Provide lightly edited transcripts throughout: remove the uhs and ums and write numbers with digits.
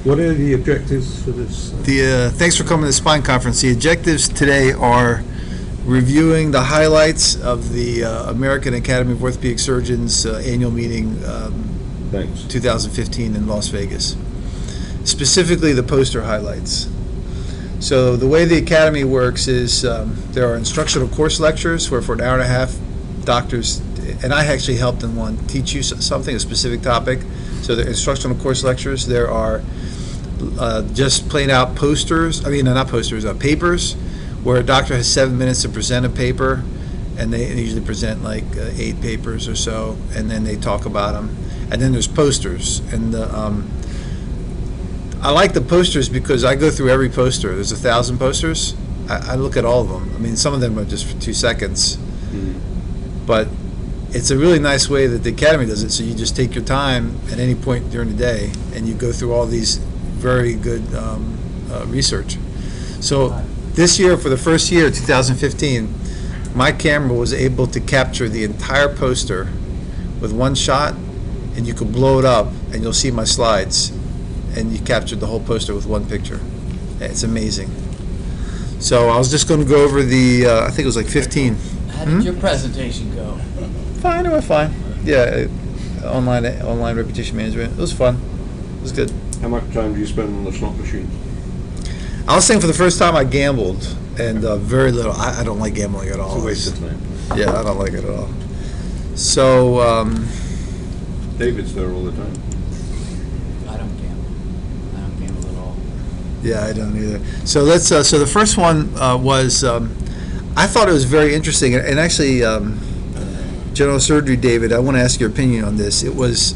What are the objectives for this? Thanks for coming to the Spine Conference. The objectives today are reviewing the highlights of the American Academy of Orthopedic Surgeons annual meeting 2015 in Las Vegas. Specifically the poster highlights. So the way the Academy works is there are instructional course lectures where for an hour and a half doctors, and I actually helped in one, teach you something, a specific topic. So the instructional course lectures, there are just plain out posters, papers, where a doctor has 7 minutes to present a paper, and they usually present like 8 papers or so, and then they talk about them. And then there's posters, and I like the posters because I go through every poster. There's 1,000 posters. I look at all of them. I mean, some of them are just for 2 seconds, but it's a really nice way that the Academy does it. So you just take your time at any point during the day, and you go through all these very good research. So this year, for the first year, 2015, my camera was able to capture the entire poster with one shot, and you could blow it up, and you'll see my slides, and you captured the whole poster with one picture. It's amazing. So I was just going to go over the, I think it was like 15. How did your presentation go? Fine, it went fine. Yeah, online repetition management. It was fun. It was good. How much time do you spend on the slot machines? I was saying for the first time I gambled, and very little. I don't like gambling at all. It's a waste of time. Yeah, I don't like it at all. So, David's there all the time. I don't gamble at all. yeah, I don't either. So let's. So the first one was. I thought it was very interesting, and actually, general surgery, David. I want to ask your opinion on this. It was.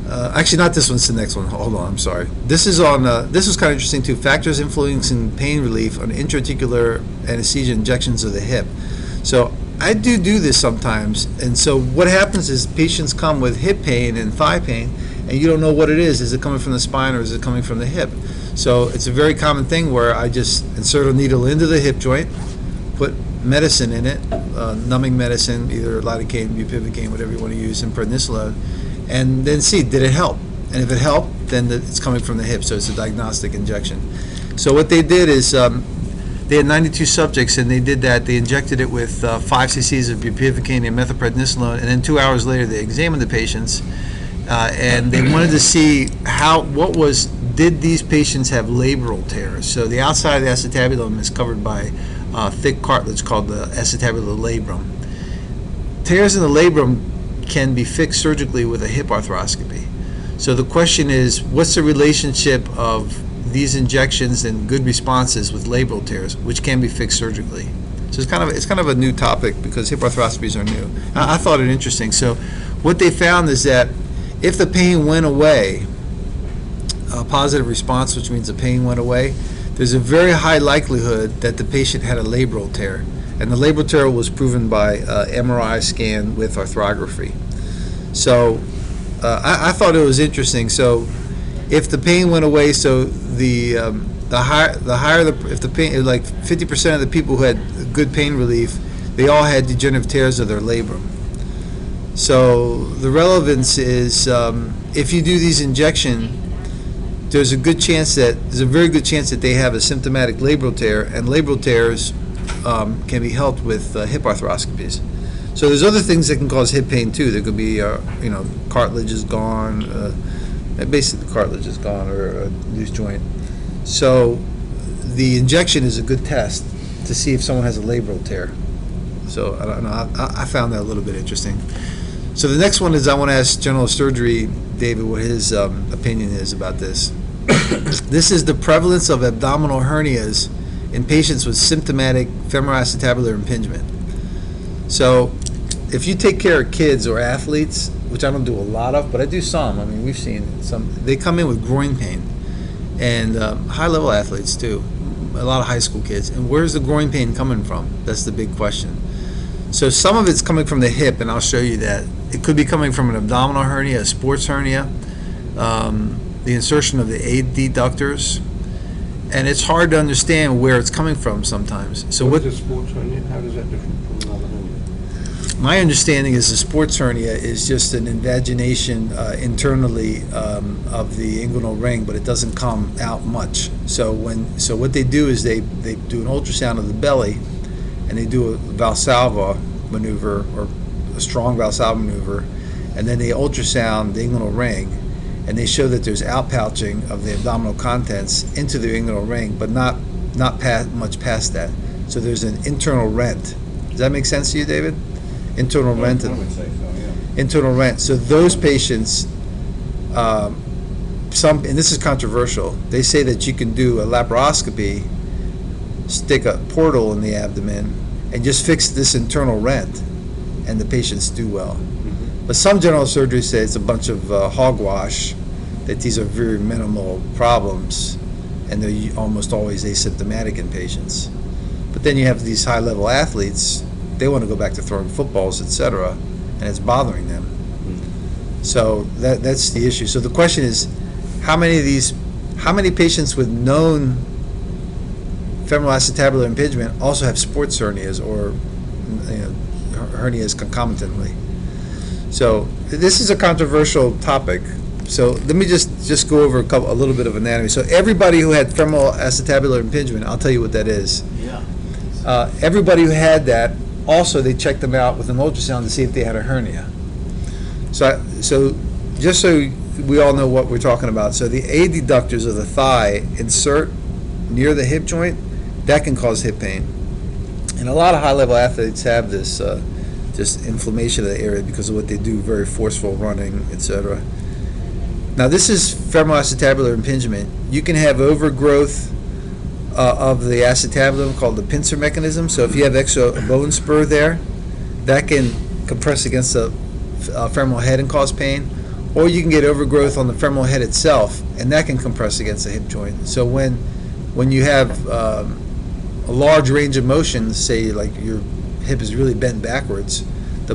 Actually, not this one. It's the next one. Hold on. I'm sorry. This is on. This was kind of interesting too. Factors influencing pain relief on intra-articular anesthesia injections of the hip. So I do this sometimes. And so what happens is patients come with hip pain and thigh pain, and you don't know what it is. Is it coming from the spine or is it coming from the hip? So it's a very common thing where I just insert a needle into the hip joint, put medicine in it, numbing medicine, either lidocaine, bupivacaine, whatever you want to use, and prednisolone, and then see, did it help? And if it helped, then it's coming from the hip, so it's a diagnostic injection. So what they did is they had 92 subjects, and they did that. They injected it with 5 cc's of bupivacaine and methylprednisolone, and then 2 hours later they examined the patients, and they wanted to see did these patients have labral tears? So the outside of the acetabulum is covered by thick cartilage called the acetabular labrum. Tears in the labrum can be fixed surgically with a hip arthroscopy. So the question is, what's the relationship of these injections and good responses with labral tears, which can be fixed surgically? So it's kind of a new topic because hip arthroscopies are new. I thought it interesting. So what they found is that if the pain went away, a positive response, which means the pain went away, there's a very high likelihood that the patient had a labral tear. And the labral tear was proven by MRI scan with arthrography. So I thought it was interesting. So if the pain went away, so if the pain, like 50% of the people who had good pain relief, they all had degenerative tears of their labrum. So the relevance is if you do these injections, there's a very good chance that they have a symptomatic labral tear, and labral tears can be helped with hip arthroscopies. So there's other things that can cause hip pain too. There could be, cartilage is gone, basically the cartilage is gone, or a loose joint. So the injection is a good test to see if someone has a labral tear. So I don't know. I found that a little bit interesting. So the next one is I want to ask general surgery, David, what his opinion is about this. This is the prevalence of abdominal hernias in patients with symptomatic femoroacetabular impingement. So if you take care of kids or athletes, which I don't do a lot of, but I do some. I mean, we've seen some. They come in with groin pain, and high-level athletes too, a lot of high school kids. And where's the groin pain coming from? That's the big question. So some of it's coming from the hip, and I'll show you that. It could be coming from an abdominal hernia, a sports hernia, the insertion of the adductors, and it's hard to understand where it's coming from sometimes. So what is a sports hernia? How does that differ from another hernia? My understanding is the sports hernia is just an invagination internally of the inguinal ring, but it doesn't come out much. So what they do is they do an ultrasound of the belly, and they do a Valsalva maneuver, or a strong Valsalva maneuver, and then they ultrasound the inguinal ring, and they show that there's outpouching of the abdominal contents into the inguinal ring, but not much past that. So there's an internal rent. Does that make sense to you, David? Internal rent. I would say so, yeah. Internal rent. So those patients, and this is controversial, they say that you can do a laparoscopy, stick a portal in the abdomen, and just fix this internal rent, and the patients do well. But some general surgery say it's a bunch of hogwash, that these are very minimal problems, and they're almost always asymptomatic in patients. But then you have these high-level athletes, they want to go back to throwing footballs, etc., and it's bothering them. So that's the issue. So the question is, how many patients with known femoral acetabular impingement also have sports hernias or hernias concomitantly? So this is a controversial topic. So let me just go over a little bit of anatomy. So everybody who had femoral acetabular impingement, I'll tell you what that is. Yeah. Everybody who had that, also they checked them out with an ultrasound to see if they had a hernia. So just so we all know what we're talking about, so the adductors of the thigh insert near the hip joint, that can cause hip pain. And a lot of high-level athletes have this just inflammation of the area because of what they do, very forceful running, etc. Now this is femoral acetabular impingement. You can have overgrowth of the acetabulum called the pincer mechanism. So if you have extra bone spur there, that can compress against the femoral head and cause pain. Or you can get overgrowth on the femoral head itself, and that can compress against the hip joint. So when you have a large range of motion, say like your hip is really bent backwards, the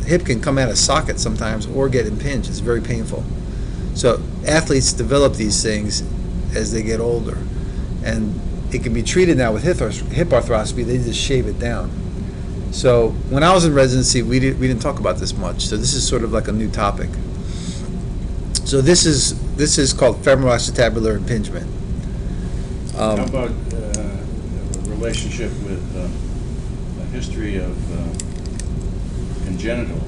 hip can come out of socket sometimes or get impinged. It's very painful. So athletes develop these things as they get older, and it can be treated now with hip arthroscopy. They just shave it down. So when I was in residency, we didn't talk about this much. So this is sort of like a new topic. So this is called femoral acetabular impingement. How about a relationship with a history of congenital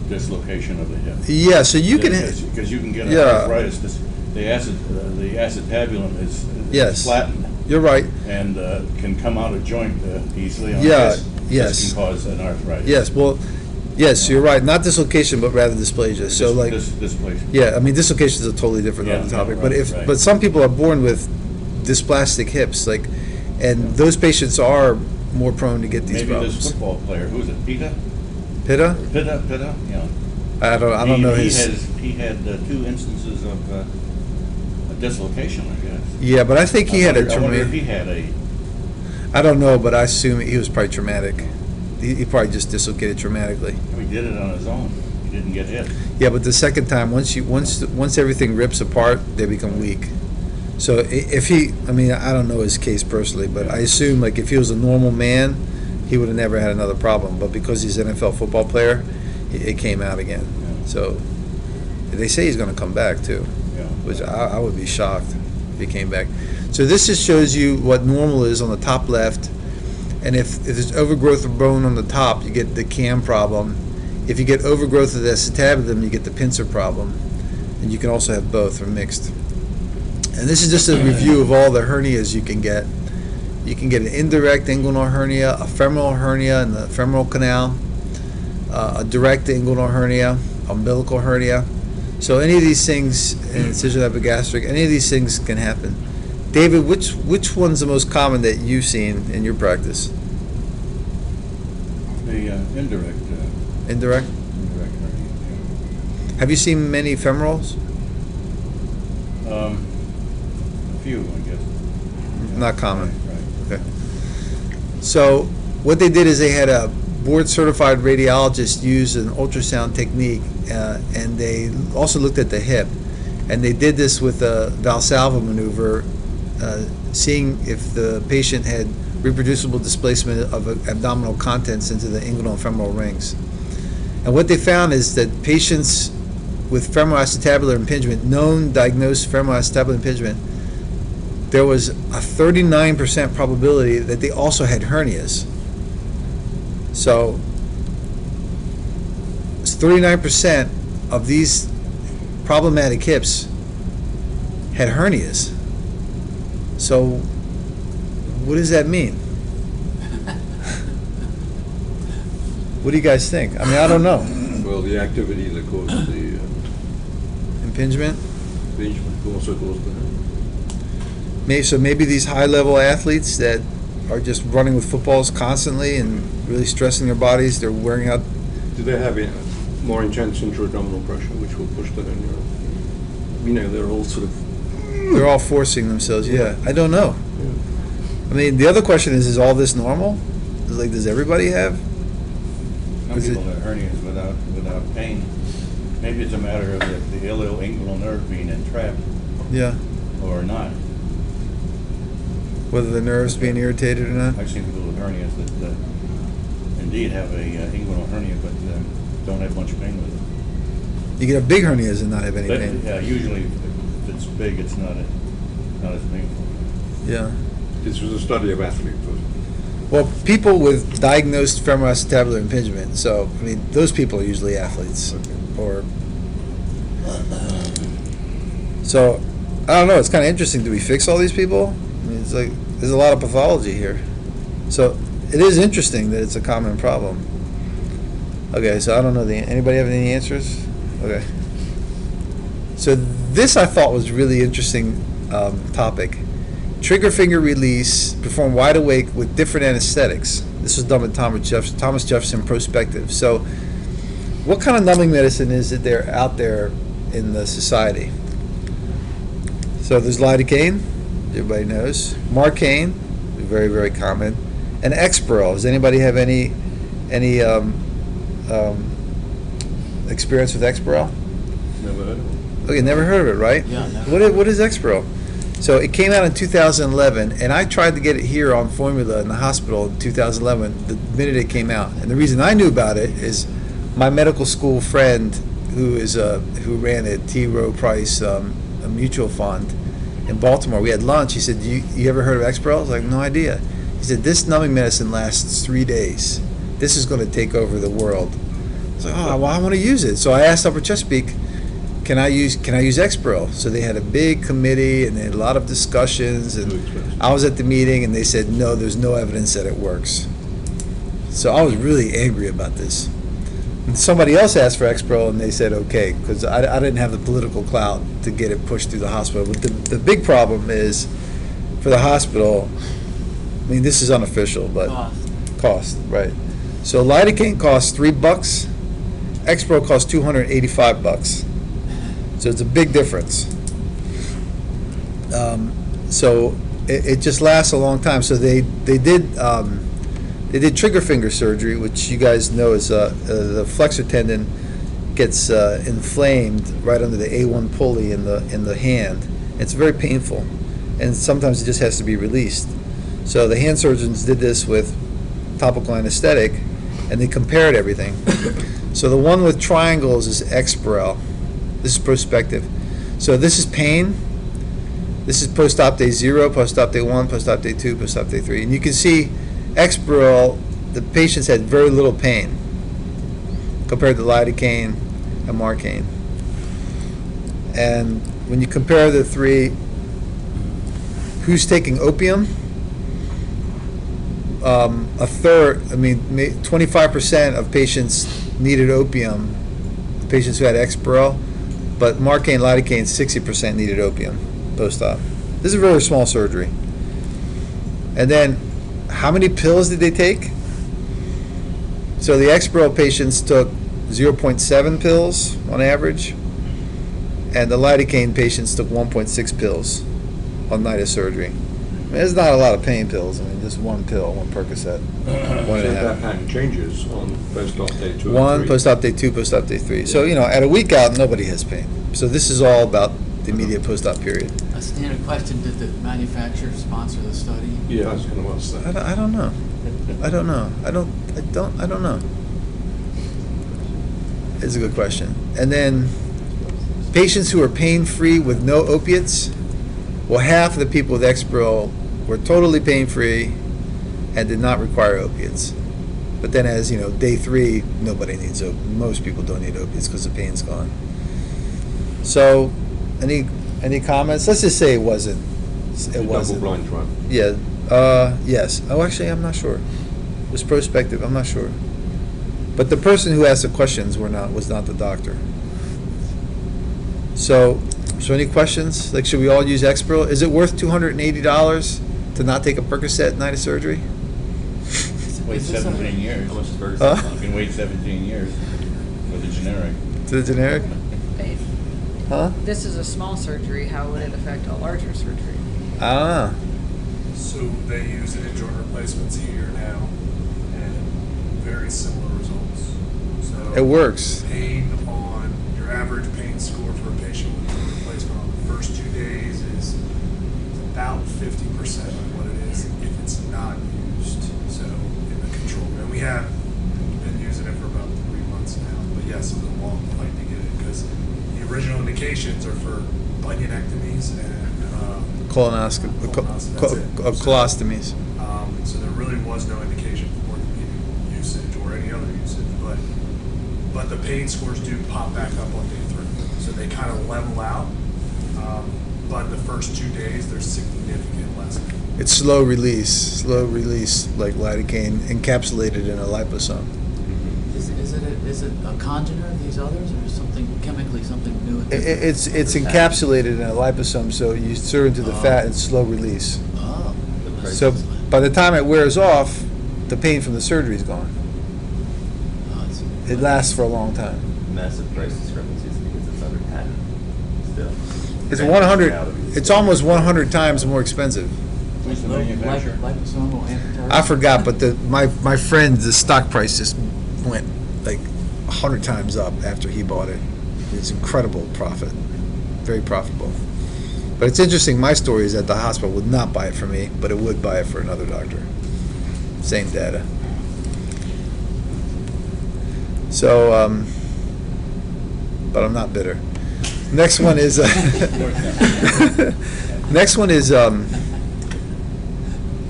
dislocation of the hip? Yeah, so you can because you can get yeah. arthritis. The acetabulum is Yes. flattened. You're right. And can come out of joint easily on Yeah, this. yes. This can cause an arthritis. Yes, well, yes, you're right. Not dislocation, but rather dysplasia. So like, Displacement. yeah, I mean, dislocation is a totally different Yeah, topic. right, But right. but some people are born with dysplastic hips, like, and those patients are more prone to get these Maybe problems. this football player, who is it, Pitta? Pitta? Pitta, yeah. I don't know his. He had 2 instances of a dislocation, I guess. Yeah, but I think he had a I wonder if traumatic. he had a. I don't know, but I assume he was probably traumatic. He probably just dislocated traumatically. He did it on his own. He didn't get hit. Yeah, but the second time, once everything rips apart, they become weak. So if he, I mean, I don't know his case personally, but I assume like if he was a normal man, he would have never had another problem. But because he's an NFL football player, it came out again. Yeah. So they say he's going to come back too, Yeah. which I would be shocked if he came back. So this just shows you what normal is on the top left, and if there's overgrowth of bone on the top, you get the cam problem. If you get overgrowth of the acetabulum, you get the pincer problem, and you can also have both or mixed. And this is just a review of all the hernias you can get. You can get an indirect inguinal hernia, a femoral hernia in the femoral canal, a direct inguinal hernia, umbilical hernia. So any of these things, an incision epigastric, any of these things can happen. David, which one's the most common that you've seen in your practice? The indirect Indirect? hernia. Have you seen many femorals? A few, I guess. Not common. Right. Okay. So what they did is they had a board-certified radiologist use an ultrasound technique, and they also looked at the hip. And they did this with a Valsalva maneuver, seeing if the patient had reproducible displacement of abdominal contents into the inguinal and femoral rings. And what they found is that patients with femoral acetabular impingement, known diagnosed femoral acetabular impingement, there was a 39% probability that they also had hernias. So, 39% of these problematic hips had hernias. So, what does that mean? What do you guys think? I mean, I don't know. Well, the activity that caused the Impingement? impingement also caused the. So maybe these high-level athletes that are just running with footballs constantly and really stressing their bodies, they're wearing out. Do they have a more intense intra-abdominal pressure, which will push the hernia? You know, they're all sort of. They're all forcing themselves. Yeah, I don't know. Yeah. I mean, the other question is all this normal? Like, does everybody have? Some Is it- people have hernias without pain. Maybe it's a matter of the ilioinguinal nerve being entrapped Yeah, or not. whether the nerves being irritated or not. I've seen people with hernias that indeed have a inguinal hernia, but don't have much pain with it. You can have big hernias and not have any But, pain. yeah, usually if it's big, it's not as painful. Yeah. This was a study of athletes, was it? Well, people with diagnosed femoral acetabular impingement, so, I mean, those people are usually athletes. Or, so, I don't know, it's kind of interesting. Do we fix all these people? I mean, it's like, there's a lot of pathology here. So, it is interesting that it's a common problem. Okay, so I don't know, anybody have any answers? Okay. So, this I thought was really interesting topic. Trigger finger release, perform wide awake with different anesthetics. This was done with Thomas Jefferson prospective. So, what kind of numbing medicine is it there out there in the society? So there's lidocaine, everybody knows. Marcaine, very, very common. And Exparel. Does anybody have any experience with Exparel? Never heard of it. Okay, never heard of it, right? Yeah, never. What is Exparel? So it came out in 2011, and I tried to get it here on formula in the hospital in 2011, the minute it came out. And the reason I knew about it is my medical school friend who ran at T. Rowe Price, a mutual fund in Baltimore. We had lunch. He said, you ever heard of Exparel? I was like, no idea. He said, this numbing medicine lasts 3 days. This is going to take over the world. I was like, oh, well, I want to use it. So I asked Upper Chesapeake, can I use Exparel? So they had a big committee and they had a lot of discussions, and I was at the meeting and they said, no, there's no evidence that it works. So I was really angry about this. And somebody else asked for Exparel and they said okay, because I didn't have the political clout to get it pushed through the hospital. But the big problem is for the hospital, I mean, this is unofficial, but cost, right. So lidocaine costs $3, Exparel costs $285. So it's a big difference. So it just lasts a long time. So they did trigger finger surgery, which you guys know is the flexor tendon gets inflamed right under the A1 pulley in the hand. It's very painful, and sometimes it just has to be released. So the hand surgeons did this with topical anesthetic, and they compared everything. So the one with triangles is Exparel. This is prospective. So this is pain. This is post-op day 0, post-op day 1, post-op day 2, post-op day 3. And you can see Exparel, the patients had very little pain compared to lidocaine and Marcaine. And when you compare the three, who's taking opium? A third, 25% of patients needed opium, patients who had Exparel, but Marcaine, lidocaine, 60% needed opium post-op. This is a very small surgery. And then, how many pills did they take? So the Exparel patients took 0.7 pills on average, and the lidocaine patients took 1.6 pills on night of surgery. There's not a lot of pain pills. Just one pill, one Percocet, one and a So that half. pattern changes on post-op day 2 and One, 3. post-op day 2, post-op day 3. So, at a week out, nobody has pain. So this is all about the immediate post-op period. A standard question, did the manufacturer sponsor the study? Yeah, I was going to ask that. I don't know. I don't know. I don't know. It's a good question. And then patients who are pain-free with no opiates, well, half of the people with Exparel were totally pain-free and did not require opiates. But then as, you know, day 3, nobody needs opiates. Most people don't need opiates because the pain's gone. So, any comments? Let's just say it wasn't. It wasn't. Double-blind trial. Yeah. Yes. Oh, actually, I'm not sure. It was prospective. I'm not sure. But the person who asked the questions was not the doctor. So any questions? Like, should we all use Exparel? Is it worth $280 to not take a Percocet night of surgery? Wait 17 years. How much is Ferguson? Huh? You can wait 17 years for the generic. To the generic? If Huh? this is a small surgery, how would it affect a larger surgery? Ah. So they use it in joint replacements here now, and very similar results. So It works. pain on your average pain score for a patient with joint replacement on the first 2 days is about 50% of what it is if it's not used. So in the control group, and we have been using it for about 3 months now. But yes, it was a long fight to get it because the original indications are for bunionectomies and Colonoscopy. Colostomies. So there really was no indication for orthopedic usage or any other usage, but the pain scores do pop back up on day 3. So they kind of level out, but the first 2 days there's significant less. It's slow release, like lidocaine encapsulated in a liposome. Is it a congener, these others, or something chemically, something new? It's encapsulated in a liposome, so you serve into the fat and slow release. Oh. So by the time it wears off, the pain from the surgery is gone. It lasts for a long time. Massive price discrepancies because it's under patent still. It's 100. It's almost 100 times more expensive. Who's the manufacturer? Liposomal amphotericin? I forgot, but my friend, the stock price just went like 100 times up after he bought it. It's incredible profit, very profitable. But it's interesting. My story is that the hospital would not buy it for me, but it would buy it for another doctor. Same data. So, but I'm not bitter. Next one is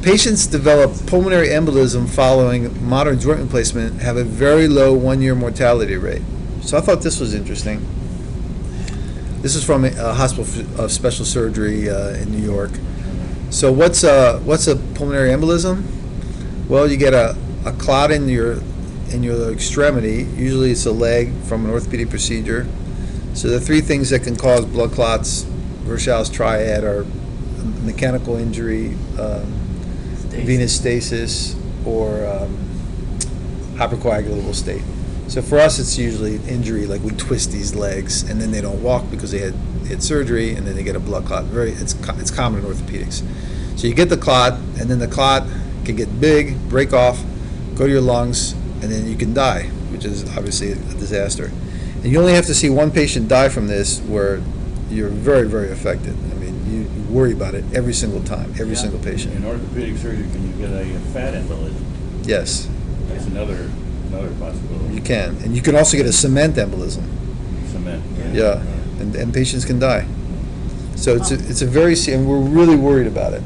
patients develop pulmonary embolism following modern joint replacement have a very low 1-year mortality rate. So I thought this was interesting. This is from a hospital of special surgery in New York. So what's a pulmonary embolism? Well, you get a clot in your extremity. Usually it's a leg from an orthopedic procedure. So the 3 things that can cause blood clots, Virchow's triad, are mechanical injury, venous stasis, or hypercoagulable state. So for us, it's usually injury, like we twist these legs, and then they don't walk because they had surgery, and then they get a blood clot. It's common in orthopedics. So you get the clot, and then the clot can get big, break off, go to your lungs, and then you can die, which is obviously a disaster. And you only have to see one patient die from this where you're very, very affected. I mean, you worry about it every single time, every single patient. In orthopedic surgery, can you get a fat embolism? Yes, That's another possibility. you can. And you can also get a cement embolism. Cement. Yeah, and patients can die. So it's a very, and we're really worried about it.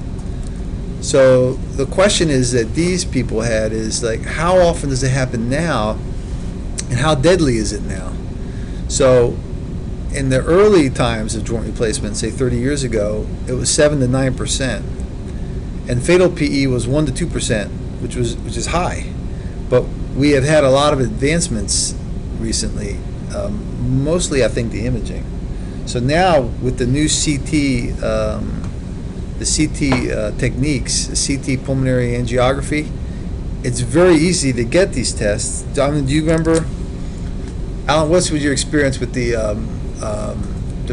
So the question is that these people had is like, how often does it happen now, and how deadly is it now? So in the early times of joint replacement, say 30 years ago, it was 7 to 9%, and fatal PE was 1 to 2%, which is high. But we have had a lot of advancements recently, mostly I think the imaging. So now with the new CT, techniques, the CT pulmonary angiography, it's very easy to get these tests. Donovan, do you remember, Alan, what was your experience with the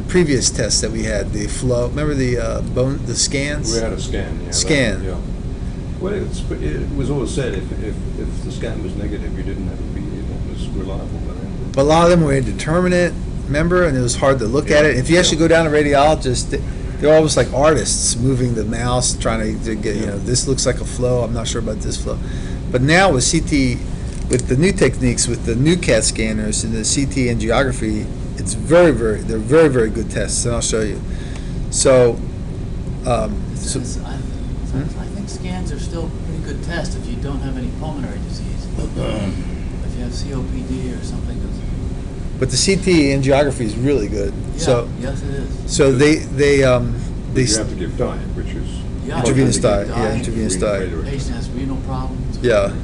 previous tests that we had, the flow, remember the scans? We had a scan, yeah. Scan. Yeah. Well, it was always said if the scan was negative, you didn't have a PE that was reliable. But a lot of them were indeterminate, remember, and it was hard to look at it. If you actually go down to radiologist, they're almost like artists moving the mouse, trying to get, this looks like a flow. I'm not sure about this flow. But now with CT, with the new techniques, with the new CAT scanners and the CT angiography, it's they're very, very good tests, and I'll show you. So, I think scans are still a pretty good test if you don't have any pulmonary disease. If you have COPD or something. but the CT angiography is really good. Yeah, So, yes, it is. so they But you have to give diet, which is. Yeah, intravenous you diet, have yeah, to give intravenous diet. The patient has renal problems. Yeah,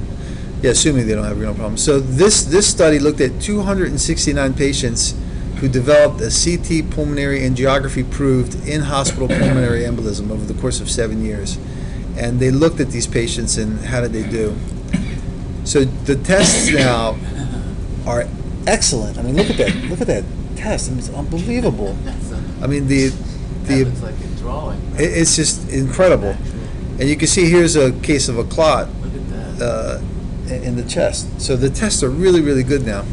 assuming they don't have renal problems. So this study looked at 269 patients who developed a CT pulmonary angiography proved in-hospital pulmonary embolism over the course of 7 years. And they looked at these patients and how did they do. So the tests now are excellent. I mean, look at that test. I mean, it's unbelievable. I mean, That looks like a drawing. it's just incredible. And you can see here's a case of a clot Look at that. in the chest. So the tests are really, really good now.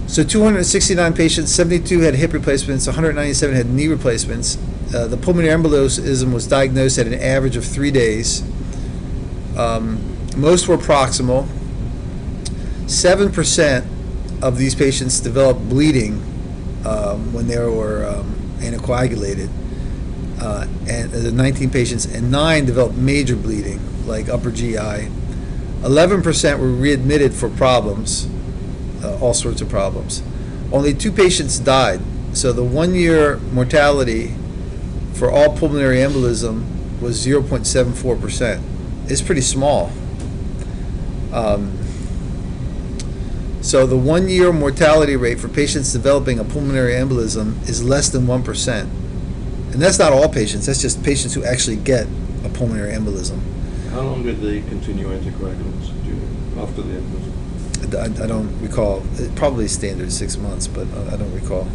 So 269 patients, 72 had hip replacements, 197 had knee replacements. The pulmonary embolism was diagnosed at an average of 3 days. Most were proximal. 7% of these patients developed bleeding when they were anticoagulated. And the 19 patients, and 9 developed major bleeding, like upper GI. 11% were readmitted for problems, all sorts of problems. Only 2 patients died. So the 1-year mortality for all pulmonary embolism was 0.74%. It's pretty small. So the 1-year mortality rate for patients developing a pulmonary embolism is less than 1%. And that's not all patients, that's just patients who actually get a pulmonary embolism. How long did they continue anticoagulants after the embolism? I don't recall. It probably standard 6 months, but I don't recall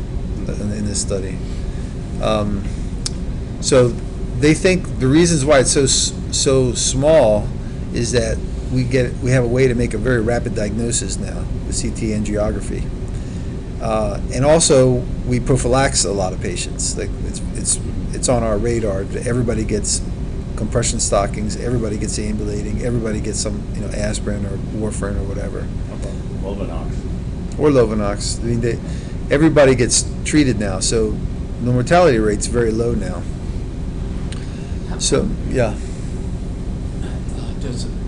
in this study. So they think the reasons why it's so small is that we have a way to make a very rapid diagnosis now with CT angiography, and also we prophylax a lot of patients. Like it's on our radar. Everybody gets compression stockings. Everybody gets ambulating. Everybody gets some aspirin or warfarin or whatever. Lovenox. Or Lovenox. I mean, everybody gets treated now, so the mortality rate's very low now. So, yeah.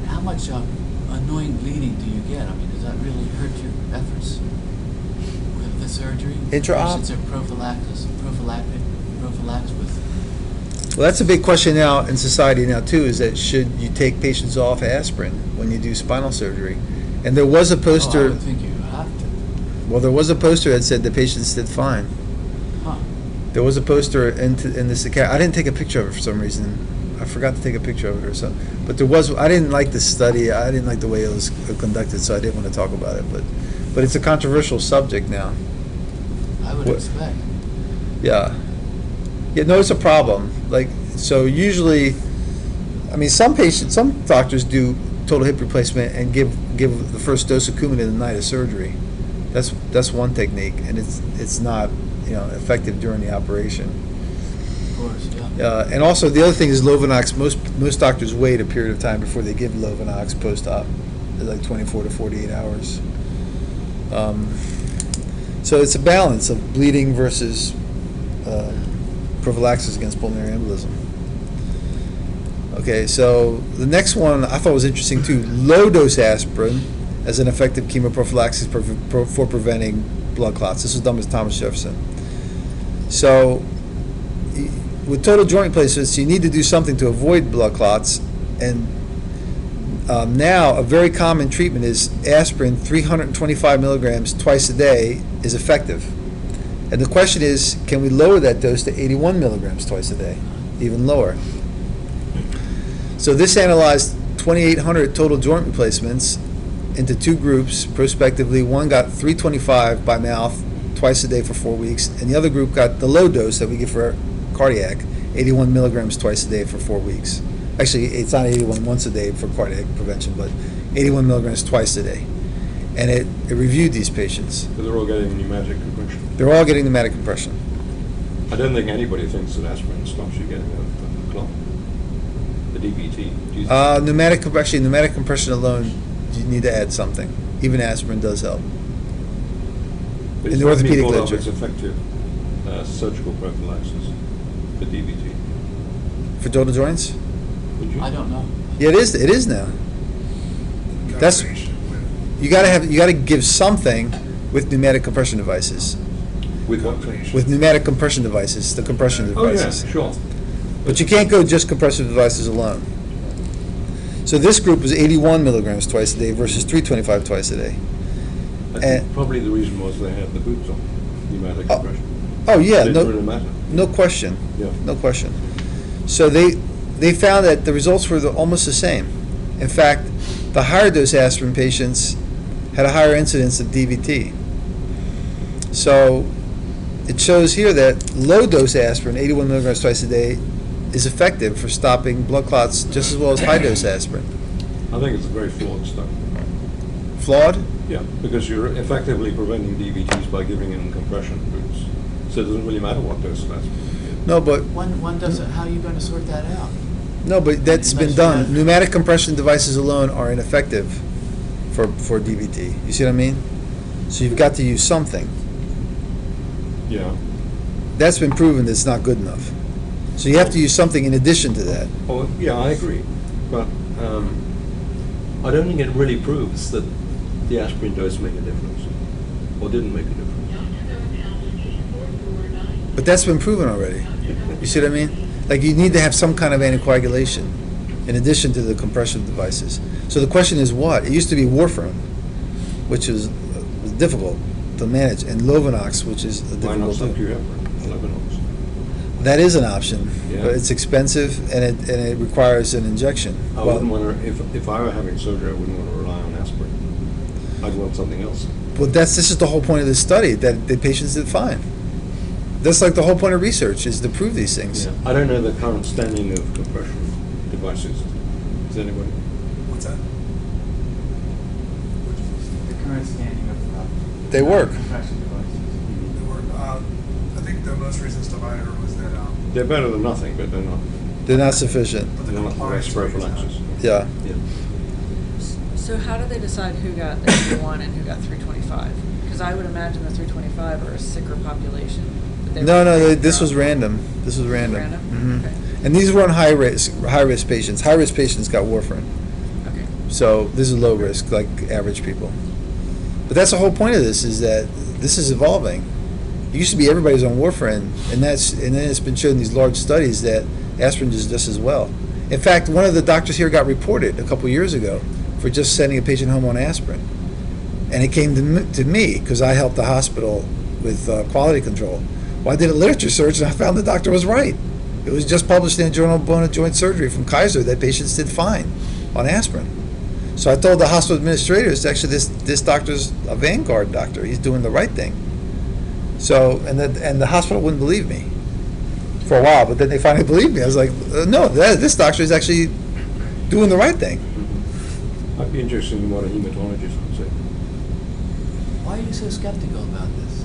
How much annoying bleeding do you get? I mean, does that really hurt your efforts with the surgery? Intra-op? Patients are prophylaxed with. Well, that's a big question now in society now, too, is that should you take patients off aspirin when you do spinal surgery? And there was a I poster, would think you have to. well, there was a poster that said the patients did fine. Huh. There was a poster in this account. I didn't take a picture of it for some reason. I forgot to take a picture of it or something. But there was. I didn't like the study. I didn't like the way it was conducted, so I didn't want to talk about it. But it's a controversial subject now. I would expect. Yeah. Yeah. No, it's a problem. Like so. Usually, I mean, some doctors do total hip replacement and give the first dose of Coumadin the night of surgery. That's one technique, and it's not effective during the operation. Of course, yeah. And also the other thing is Lovenox. Most doctors wait a period of time before they give Lovenox post-op, like 24 to 48 hours. So it's a balance of bleeding versus prophylaxis against pulmonary embolism. Okay, so the next one I thought was interesting too. Low-dose aspirin as an effective chemoprophylaxis for preventing blood clots. This was done with Thomas Jefferson. So with total joint replacements, you need to do something to avoid blood clots. And now a very common treatment is aspirin, 325 milligrams twice a day is effective. And the question is, can we lower that dose to 81 milligrams twice a day, even lower? So this analyzed 2,800 total joint replacements into 2 groups prospectively. One got 325 by mouth twice a day for 4 weeks, and the other group got the low dose that we give for cardiac, 81 milligrams twice a day for 4 weeks. Actually, it's not 81 once a day for cardiac prevention, but 81 milligrams twice a day. And it reviewed these patients. So they're all getting pneumatic compression. They're all getting pneumatic compression. I don't think anybody thinks that aspirin stops you getting a clot. The DVT. Do you Pneumatic compression alone, you need to add something. Even aspirin does help. but in it's the not been orthopedic brought up literature. as effective surgical prophylaxis for DVT. For total joints? Would you? I don't know. Yeah, it is. It is now. That's- Combination with You gotta give something with pneumatic compression devices. With what? combination. With pneumatic compression devices, the compression Oh, yeah, devices. sure. But you can't go just compressive devices alone. So this group was 81 milligrams twice a day versus 325 twice a day. I think And- probably the reason was they had the boots on, pneumatic Oh, compression. Oh, yeah, Didn't really matter. no question, Yeah. no question. So they found that the results were almost the same. In fact, the higher dose aspirin patients had a higher incidence of DVT. So it shows here that low dose aspirin, 81 milligrams twice a day, is effective for stopping blood clots just as well as high dose aspirin. I think it's a very flawed study. Flawed? Yeah, because you're effectively preventing DVTs by giving them compression boots. So it doesn't really matter what dose of aspirin you give. No, but One doesn't, how are you going to sort that out? that's been Unless you done. have- Pneumatic compression devices alone are ineffective for DVT. You see what I mean? So you've got to use something. Yeah. That's been proven that's not good enough. So you have to use something in addition to that. Oh, yeah, I agree. But I don't think it really proves that the aspirin dose made a difference, or didn't make a difference. But that's been proven already. You see what I mean? Like you need to have some kind of anticoagulation in addition to the compression devices. So the question is what? It used to be warfarin, which was difficult to manage, and Lovenox, which is Why not difficult too. subcu-heparin, Lovenox? That is an option, Yeah. but it's expensive and it requires an injection. I Well, wouldn't want to, if I were having surgery, I wouldn't want to rely on aspirin. I'd want something else. well, this is the whole point of this study, that the patients did fine. That's like the whole point of research, is to prove these things. Yeah. I don't know the current standing of compression devices. Does anybody? What's that? The current standing of They work. compression devices. They were, I think the most recent stuff I heard was that, They're better than nothing, but they're not. They're not sufficient. but the They're not the compliance best rate is not. prophylaxis. Yeah. Yeah. So how do they decide who got the 81 and who got 325? Because I would imagine the 325 are a sicker population. that they No, were no, trained this from. was random. This was random. Random? Mhm. Okay. And these weren't high risk patients. High risk patients got warfarin. Okay. So this is low risk, like average people. But that's the whole point of this, is that this is evolving. It used to be everybody's on warfarin, and then it's been shown in these large studies that aspirin does just as well. In fact, one of the doctors here got reported a couple years ago for just sending a patient home on aspirin. And it came to me because I helped the hospital with quality control. Well, I did a literature search and I found the doctor was right. It was just published in the Journal of Bone and Joint Surgery from Kaiser that patients did fine on aspirin. So I told the hospital administrators, actually, this doctor's a Vanguard doctor. He's doing the right thing. So, and the hospital wouldn't believe me for a while, but then they finally believed me. I was like, no, this doctor is actually doing the right thing. I'd be interested in what a hematologist would say. Why are you so skeptical about this?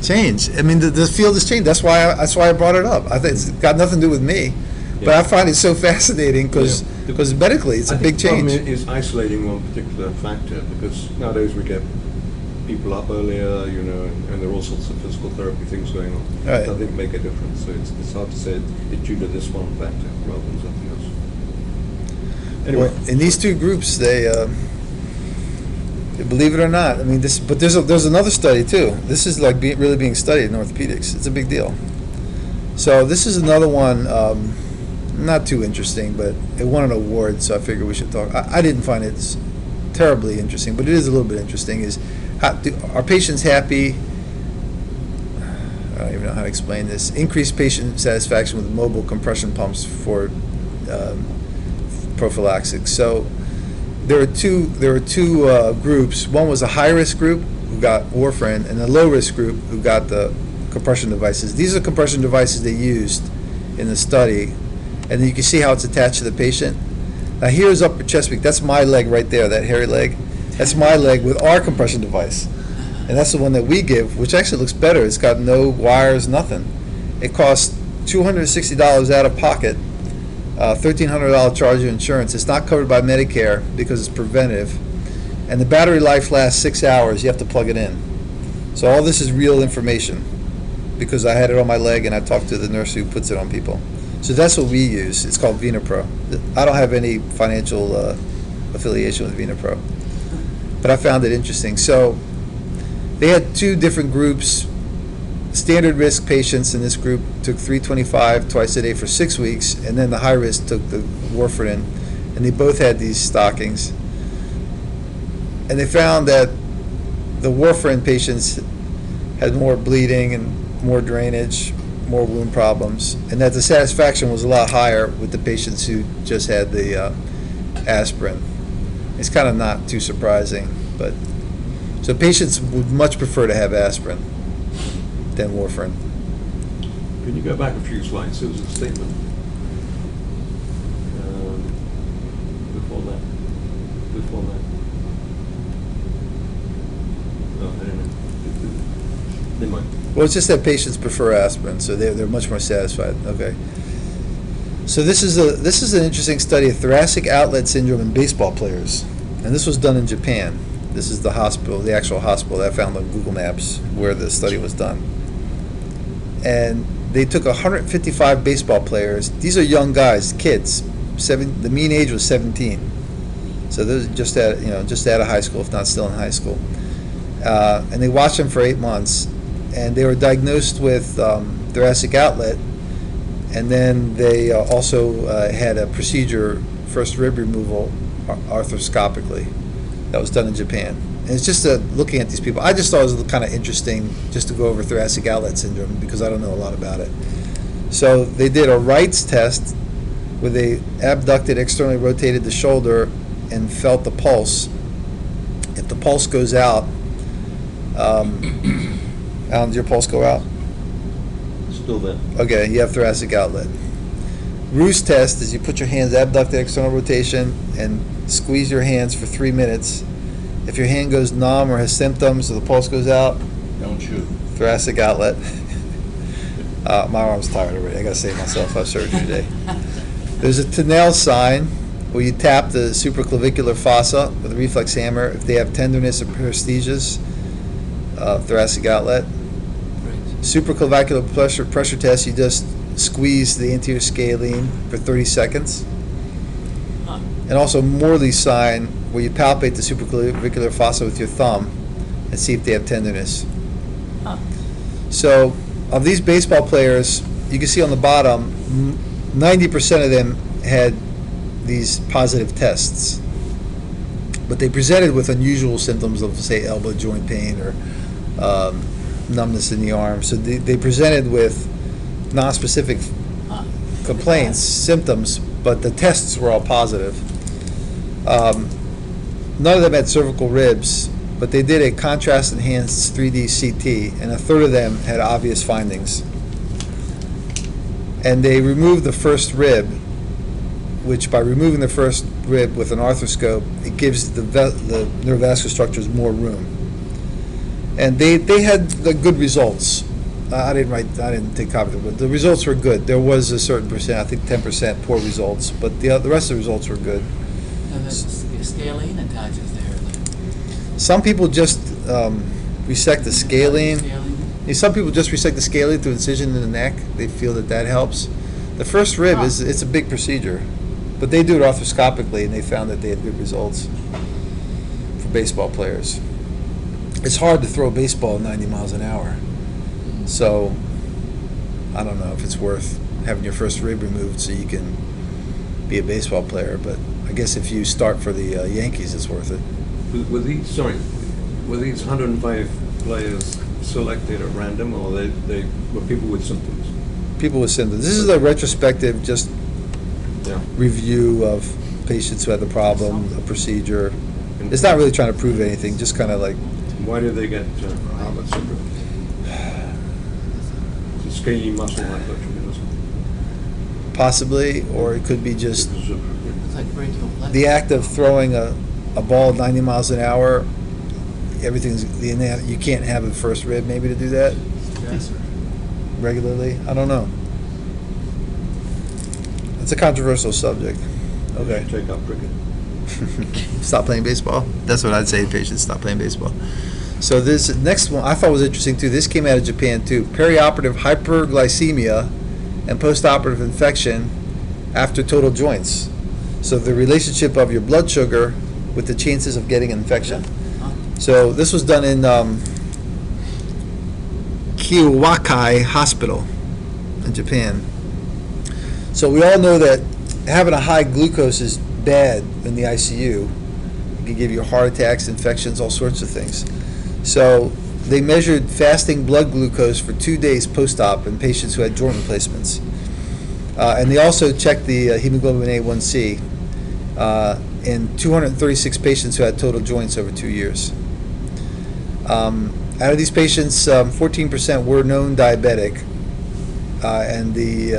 Change. I mean, the field has changed. That's why I brought it up. I think it's got nothing to do with me, but Yeah. I find it so fascinating because Yeah. medically it's a big I think the change. problem is isolating one particular factor, because nowadays we get people up earlier, and there are all sorts of physical therapy things going on Right. that I think make a difference. So it's hard to say it's due to this one factor rather than something else. Anyway, Well, in these two groups, they believe it or not. I mean, but there's another study too. This is like really being studied in orthopedics. It's a big deal. So this is another one, not too interesting, but it won an award, so I figured we should talk. I didn't find it terribly interesting, but it is a little bit interesting. Are patients happy? I don't even know how to explain this. Increased patient satisfaction with mobile compression pumps for prophylaxis. So there were two groups. One was a high risk group who got warfarin, and a low risk group who got the compression devices. These are compression devices they used in the study, and you can see how it's attached to the patient. Now here's Upper Chesapeake. That's my leg right there, that hairy leg. That's my leg with our compression device. and that's the one that we give, which actually looks better. It's got no wires, nothing. It costs $260 out of pocket, $1,300 charge of insurance. It's not covered by Medicare because it's preventive, and the battery life lasts 6 hours. You have to plug it in. So all this is real information because I had it on my leg and I talked to the nurse who puts it on people. So that's what we use. It's called VenaPro. I don't have any financial affiliation with VenaPro, but I found it interesting. So they had two different groups. Standard risk patients in this group took 325 twice a day for 6 weeks, and then the high risk took the warfarin, and they both had these stockings. And they found that the warfarin patients had more bleeding and more drainage, more wound problems, and that the satisfaction was a lot higher with the patients who just had the aspirin. It's kind of not too surprising, but so patients would much prefer to have aspirin than warfarin. Can you go back a few slides? There was a statement before that. Before that. Oh, I don't know. Never mind. Well, it's just that patients prefer aspirin, so they're much more satisfied. Okay. So this is an interesting study of thoracic outlet syndrome in baseball players, and this was done in Japan. This is the hospital, the actual hospital that I found on Google Maps where the study was done. And they took 155 baseball players. These are young guys, kids. The mean age was 17. So those just out of high school, if not still in high school. And they watched them for 8 months, and they were diagnosed with thoracic outlet, and then they also had a procedure, first rib removal, arthroscopically. That was done in Japan. And it's just looking at these people. I just thought it was kind of interesting just to go over thoracic outlet syndrome because I don't know a lot about it. So they did a Wright's test where they abducted, externally rotated the shoulder, and felt the pulse. If the pulse goes out, Alan, did your pulse go out? Still there. Okay, you have thoracic outlet. Roos test is you put your hands abducted, external rotation, and squeeze your hands for 3 minutes. If your hand goes numb or has symptoms or the pulse goes out, Don't shoot. thoracic outlet. My arm's tired already. I gotta save myself. I have surgery today. There's a Tinel sign where you tap the supraclavicular fossa with a reflex hammer. If they have tenderness or paresthesias, thoracic outlet. Supraclavicular pressure test, you just squeeze the anterior scalene for 30 seconds. And also Morley's sign, where you palpate the supraclavicular fossa with your thumb and see if they have tenderness. So, of these baseball players, you can see on the bottom, 90% of them had these positive tests. But they presented with unusual symptoms of, say, elbow joint pain or numbness in the arm. So they presented with non-specific complaints, symptoms, but the tests were all positive. None of them had cervical ribs, but they did a contrast-enhanced 3D CT, and a third of them had obvious findings. And they removed the first rib, which by removing the first rib with an arthroscope, it gives the neurovascular structures more room. And they had the good results. I didn't take copies of it, but the results were good. There was a certain percent, I think 10% poor results, but the rest of the results were good. And the scalene attaches there. Some people just resect the scalene. Some people just resect the scalene through incision in the neck. They feel that helps. The first rib it's a big procedure, but they do it arthroscopically, and they found that they had good results for baseball players. It's hard to throw a baseball 90 miles an hour, so I don't know if it's worth having your first rib removed so you can be a baseball player, but I guess if you start for the Yankees, it's worth it. Were these 105 players selected at random, or they were people with symptoms? People with symptoms. This is a retrospective Yeah. review of patients who had the problem, a procedure. It's not really trying to prove anything, just kind of like. Why did they get outlet syndrome? It's a scaly muscle hypertrophy, Possibly, or it could be just It's like brachial plexus. the act of throwing a ball 90 miles an hour. everything's, you can't have a first rib maybe to do that Yes, sir. regularly? I don't know. It's a controversial subject. Okay. Take up cricket. Stop playing baseball. That's what I'd say to patients, stop playing baseball. So this next one I thought was interesting too. This came out of Japan too. Perioperative hyperglycemia and postoperative infection after total joints. So the relationship of your blood sugar with the chances of getting infection. Huh? So this was done in Kiyowakai Hospital in Japan. So we all know that having a high glucose is bad in the ICU. It can give you heart attacks, infections, all sorts of things. So they measured fasting blood glucose for 2 days post-op in patients who had joint replacements. And they also checked the hemoglobin A1C in 236 patients who had total joints over 2 years. Out of these patients, 14% were known diabetic, and the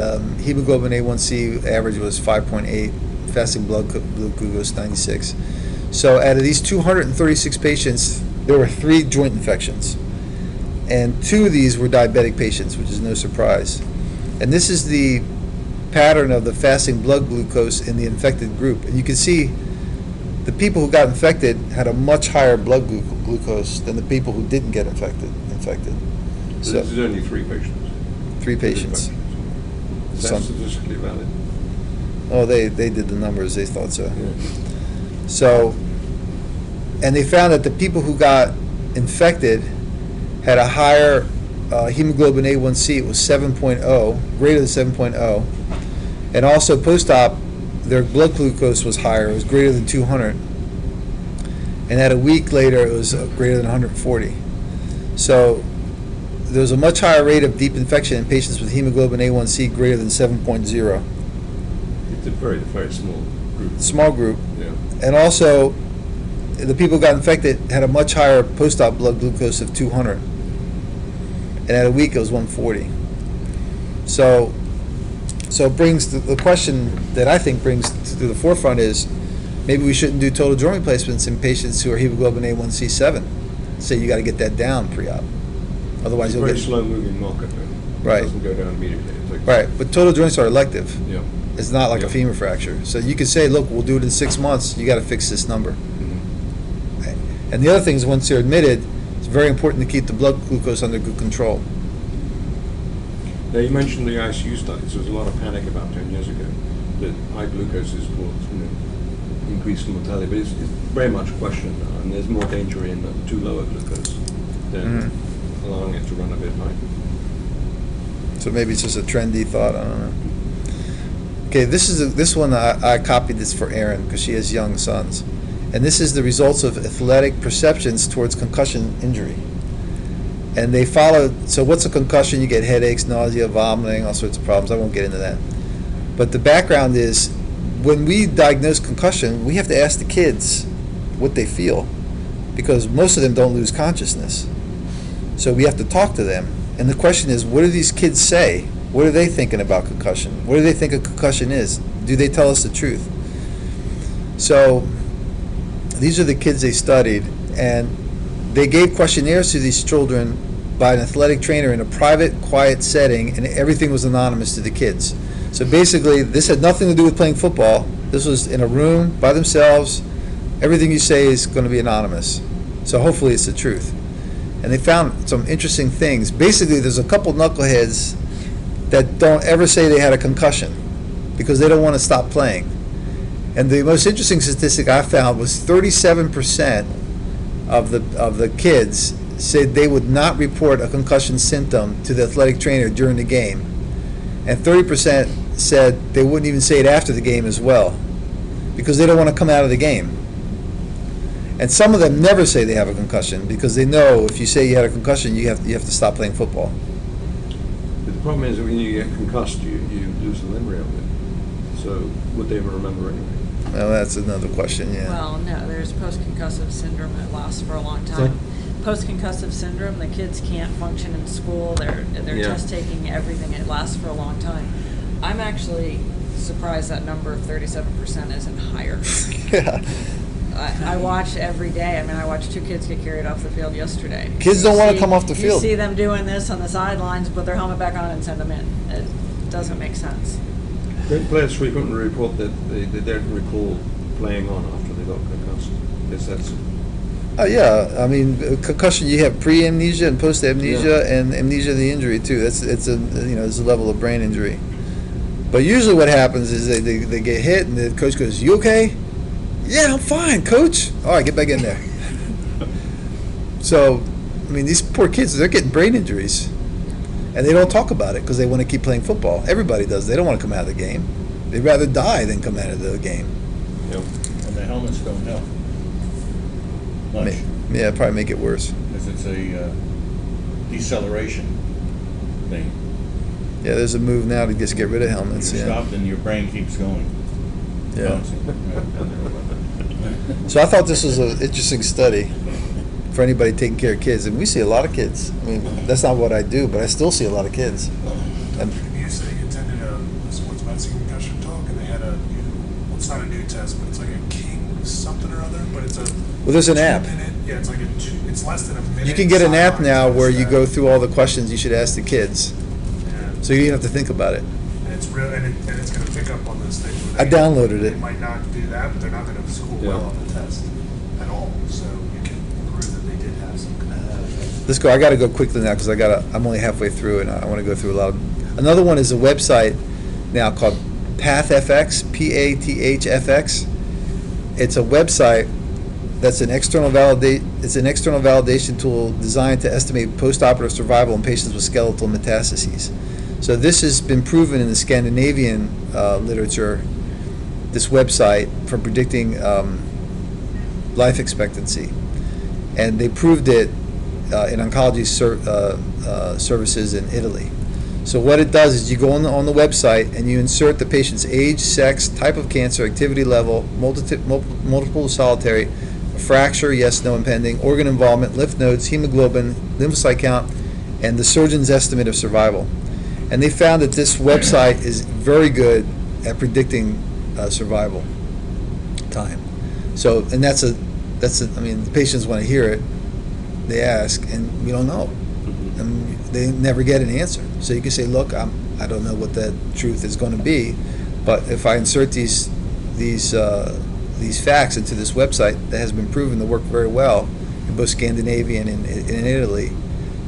hemoglobin A1C average was 5.8, fasting blood glucose 96. So out of these 236 patients, there were 3 joint infections, and 2 of these were diabetic patients, which is no surprise. And this is the pattern of the fasting blood glucose in the infected group. And you can see the people who got infected had a much higher blood glucose than the people who didn't get infected. So this is only 3 patients. 3 patients. Is that Some- statistically valid? Oh, they did the numbers, they thought so. Yeah. So, and they found that the people who got infected had a higher hemoglobin A1C. It was 7.0, greater than 7.0. And also post-op, their blood glucose was higher. It was greater than 200. And at a week later, it was greater than 140. So there was a much higher rate of deep infection in patients with hemoglobin A1C greater than 7.0. It's a very, very small group. Small group. Yeah. And also, the people who got infected had a much higher post-op blood glucose of 200. And at a week, it was 140. So it brings the question that I think brings to the forefront is maybe we shouldn't do total joint replacements in patients who are hemoglobin A1C 7. So you got to get that down pre-op. Otherwise, It's a you'll very get slow-moving market. Right. It doesn't go down immediately. It takes- right. But total joints are elective. Yeah. It's not like a Yeah. femur fracture. So you could say, look, we'll do it in 6 months. You got to fix this number. Mhm. And the other thing is, once they're admitted, it's very important to keep the blood glucose under good control. Now, you mentioned the ICU studies. There was a lot of panic about 10 years ago that high glucose is caused, increased mortality, but it's very much a question now, and there's more danger in too low a glucose than allowing it to run a bit high. So maybe it's just a trendy thought. I don't know. Okay, this one I copied this for Erin because she has young sons, and this is the results of athletic perceptions towards concussion injury. And they followed. So what's a concussion? You get headaches, nausea, vomiting, all sorts of problems. I won't get into that. But the background is, when we diagnose concussion, we have to ask the kids what they feel, because most of them don't lose consciousness. So we have to talk to them. And the question is, what do these kids say? What are they thinking about concussion? What do they think a concussion is? Do they tell us the truth? So these are the kids they studied, and they gave questionnaires to these children by an athletic trainer in a private, quiet setting, and everything was anonymous to the kids. So basically, this had nothing to do with playing football. This was in a room by themselves. Everything you say is going to be anonymous. So hopefully it's the truth. And they found some interesting things. Basically, there's a couple knuckleheads that don't ever say they had a concussion because they don't want to stop playing. And the most interesting statistic I found was 37% of the kids said they would not report a concussion symptom to the athletic trainer during the game. And 30% said they wouldn't even say it after the game as well because they don't want to come out of the game. And some of them never say they have a concussion because they know if you say you had a concussion, you have to stop playing football. But the problem is that when you get concussed, you lose the memory of it. So would they ever remember anyway? Well, that's another question, yeah. Well, no, there's post-concussive syndrome that lasts for a long time. Post-concussive syndrome, the kids can't function in school, they're Yeah. just taking everything, it lasts for a long time. I'm actually surprised that number of 37% isn't higher. Yeah. I watch every day. I mean, I watched 2 kids get carried off the field yesterday. Kids don't want to come off the field. You see them doing this on the sidelines, put their helmet back on and send them in. It doesn't make sense. Players frequently report that they don't recall playing on after they got concussed. Is that so? Yeah, I mean, concussion, you have pre-amnesia and post-amnesia and amnesia of the injury too. It's a level of brain injury. But usually what happens is they get hit and the coach goes, "You okay?" "Yeah, I'm fine, coach." "All right, get back in there." So, I mean, these poor kids, they're getting brain injuries. And they don't talk about it because they want to keep playing football. Everybody does. They don't want to come out of the game. They'd rather die than come out of the game. Yep. And the helmets don't help much, Yeah, probably make it worse. because it's a deceleration thing. Yeah, there's a move now to just get rid of helmets. You Yeah. stop, and your brain keeps going. Yeah. Bouncing. So I thought this was an interesting study for anybody taking care of kids, and we see a lot of kids. I mean, that's not what I do, but I still see a lot of kids. And They attended a sports medicine concussion talk, and they had a new, well, it's not a new test, but it's like a King something or other, but it's a. Well, there's an app. 2 minute, yeah, it's like it's less than a minute. you can get an app now sideline where test you that- go through all the questions you should ask the kids, Yeah. so you don't have to think about it. And it's real, and it's going to pick up on those things. I downloaded They it. might not do that, but they're not going to score Yeah. well on the test at all. So you can prove that they did have some kind of. Let's go. I got to go quickly now because I'm only halfway through and I want to go through a lot of. Another one is a website now called PathFX, PATHFX. It's a website that's an external validation tool designed to estimate postoperative survival in patients with skeletal metastases. So this has been proven in the Scandinavian literature, this website, for predicting life expectancy. And they proved it in oncology services in Italy. So what it does is you go on the website and you insert the patient's age, sex, type of cancer, activity level, multiple solitary, fracture, yes, no, impending, organ involvement, lymph nodes, hemoglobin, lymphocyte count, and the surgeon's estimate of survival. And they found that this website is very good at predicting survival time. So, and that's a, I mean, the patients want to hear it. They ask, and we don't know. And they never get an answer. So you can say, look, I don't know what that truth is going to be, but if I insert these facts into this website that has been proven to work very well in both Scandinavia and in Italy,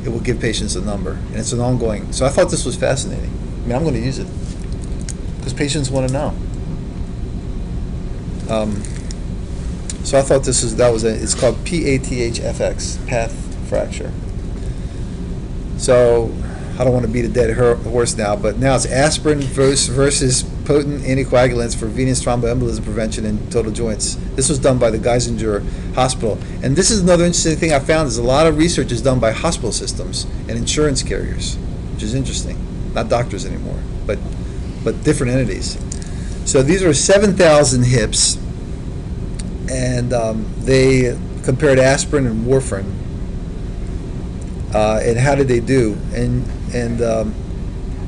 it will give patients a number, and it's an ongoing. So I thought this was fascinating. I mean, I'm going to use it because patients want to know. So I thought it's called PATHFX, Path Fracture. So I don't want to beat a dead horse now, but now it's aspirin versus potent anticoagulants for venous thromboembolism prevention in total joints. This was done by the Geisinger Hospital. And this is another interesting thing I found is a lot of research is done by hospital systems and insurance carriers, which is interesting. Not doctors anymore, but different entities. So these are 7,000 hips, and they compared aspirin and warfarin. And how did they do? And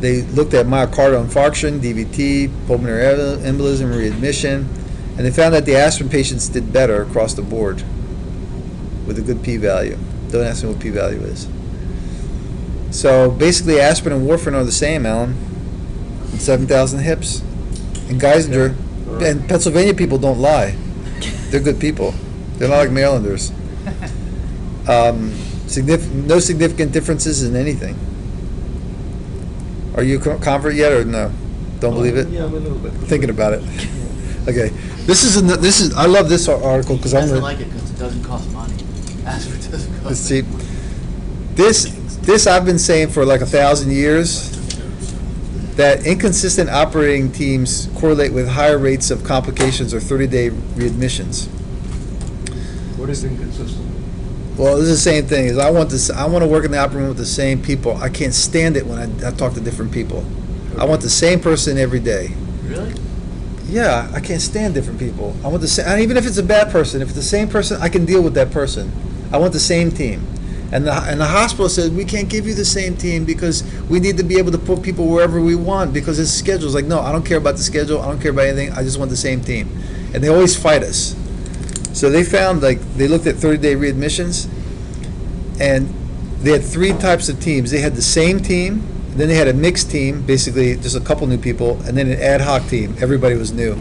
they looked at myocardial infarction, DVT, pulmonary embolism, readmission, and they found that the aspirin patients did better across the board with a good p-value. Don't ask me what p-value is. So basically, aspirin and warfarin are the same, Alan. 7,000 hips. And Geisinger, and Pennsylvania people don't lie. They're good people. They're not like Marylanders. No significant differences in anything. Are you a convert yet, or no? Don't believe it? Yeah, I'm a little bit. Thinking about it. Okay, this is I love this article because I'm Doesn't gonna. like it because it doesn't cost money. Aspirin doesn't cost. It's cheap. This I've been saying for like 1,000 years, that inconsistent operating teams correlate with higher rates of complications or 30-day readmissions. What is inconsistent? Well, this is the same thing. Is I want to work in the operating room with the same people. I can't stand it when I talk to different people. I want the same person every day. Really? Yeah, I can't stand different people. I want the same, and even if it's a bad person, if it's the same person, I can deal with that person. I want the same team. And the hospital says, we can't give you the same team because we need to be able to put people wherever we want because it's schedule. It's like, no, I don't care about the schedule. I don't care about anything. I just want the same team. And they always fight us. So they found, like, they looked at 30-day readmissions, and they had 3 types of teams. They had the same team, then they had a mixed team, basically just a couple new people, and then an ad hoc team. Everybody was new.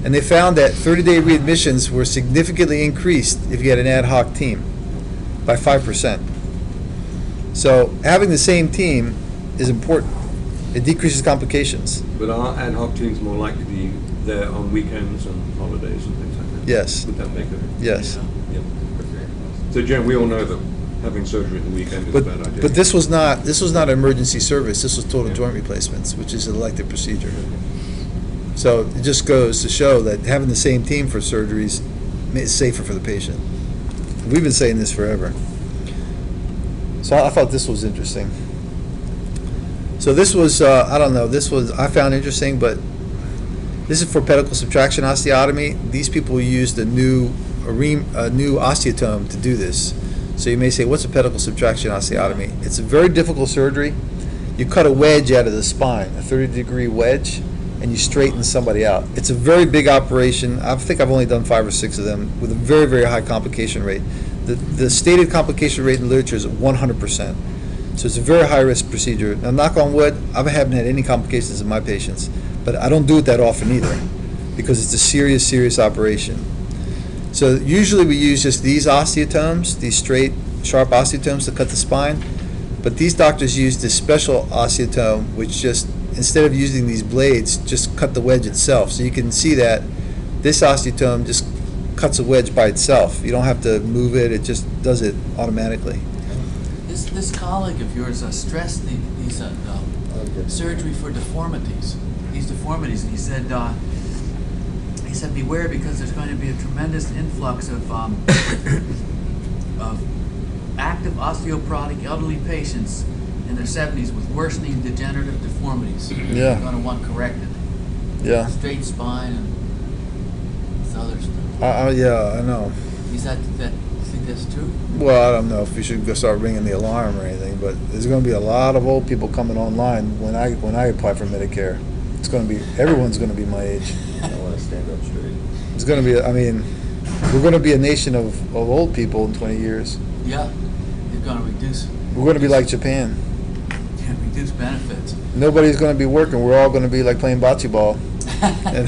And they found that 30-day readmissions were significantly increased if you had an ad hoc team by 5%. So having the same team is important. It decreases complications. But are ad hoc teams more likely to be there on weekends and holidays and things like that? Yes. Would that make a... Yes. Yeah. So, Jen, we all know that having surgery at the weekend is a bad idea. But this was not an emergency service. This was total joint replacements, which is an elective procedure. So it just goes to show that having the same team for surgeries is safer for the patient. We've been saying this forever. So I thought this was interesting. So this was, I don't know, I found interesting, but this is for pedicle subtraction osteotomy. These people used a new osteotome to do this. So you may say, what's a pedicle subtraction osteotomy? It's a very difficult surgery. You cut a wedge out of the spine, a 30-degree wedge, and you straighten somebody out. It's a very big operation. I think I've only done 5 or 6 of them with a very, very high complication rate. The stated complication rate in the literature is 100%. So it's a very high-risk procedure. Now, knock on wood, I haven't had any complications in my patients, but I don't do it that often either because it's a serious, serious operation. So usually we use just these osteotomes, these straight, sharp osteotomes to cut the spine, but these doctors use this special osteotome, which just, instead of using these blades, just cut the wedge itself. So you can see that this osteotome just cuts a wedge by itself. You don't have to move it, it just does it automatically. This colleague of yours stressed these surgery for deformities. These deformities, and he said beware because there's going to be a tremendous influx of active osteoporotic elderly patients in their 70s with worsening degenerative deformities. Yeah. You're going to want corrected. Yeah. Straight spine and this other stuff. Yeah, I know. Is that you think that's true? Well, I don't know if we should go start ringing the alarm or anything, but there's going to be a lot of old people coming online when I apply for Medicare. It's going to be, everyone's going to be my age. I want to stand up straight. It's going to be, I mean, we're going to be a nation of old people in 20 years. Yeah. They're going to reduce. We're going to be like Japan. Yeah, reduce benefits. Nobody's going to be working. We're all going to be like playing bocce ball. And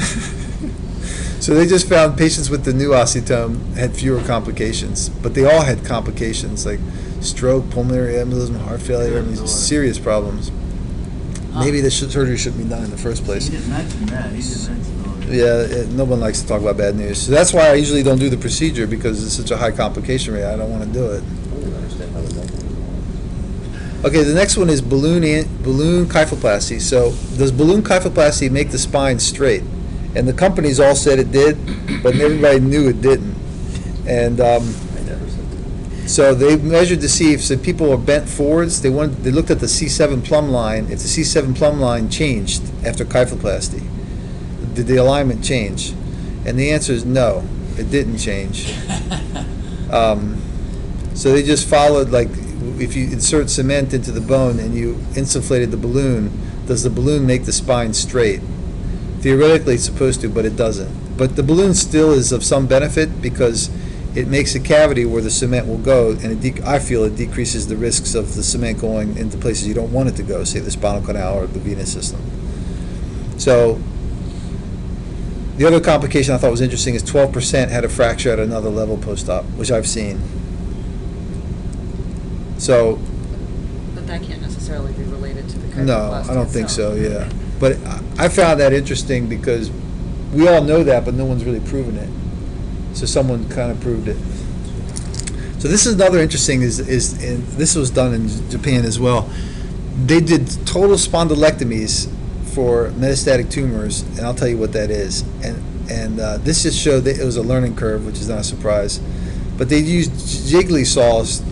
so they just found patients with the new osteotome had fewer complications, but they all had complications like stroke, pulmonary embolism, heart failure, I mean, serious problems. Maybe the surgery shouldn't be done in the first place. He didn't mention that. He didn't mention all that. Yeah, no one likes to talk about bad news. So that's why I usually don't do the procedure because it's such a high complication rate. I don't want to do it. I don't even understand how the mechanism works. Okay, the next one is balloon kyphoplasty. So does balloon kyphoplasty make the spine straight? And the companies all said it did, but everybody knew it didn't. And I never said that. so they measured to see if people were bent forwards. They looked at the C7 plumb line. If the C7 plumb line changed after kyphoplasty, did the alignment change? And the answer is no, it didn't change. So they just followed, like, if you insert cement into the bone and you insufflated the balloon, does the balloon make the spine straight? Theoretically, it's supposed to, but it doesn't. But the balloon still is of some benefit because it makes a cavity where the cement will go, and I feel it decreases the risks of the cement going into places you don't want it to go, say the spinal canal or the venous system. So the other complication I thought was interesting is 12% had a fracture at another level post-op, which I've seen. So But that can't necessarily be related to the kyphoplasty no, I don't think so, itself. yeah. But I found that interesting because we all know that, but no one's really proven it. So someone kind of proved it. So this is another interesting, and this was done in Japan as well. They did total spondylectomies for metastatic tumors, and I'll tell you what that is. And this just showed that it was a learning curve, which is not a surprise. But they used jiggly saws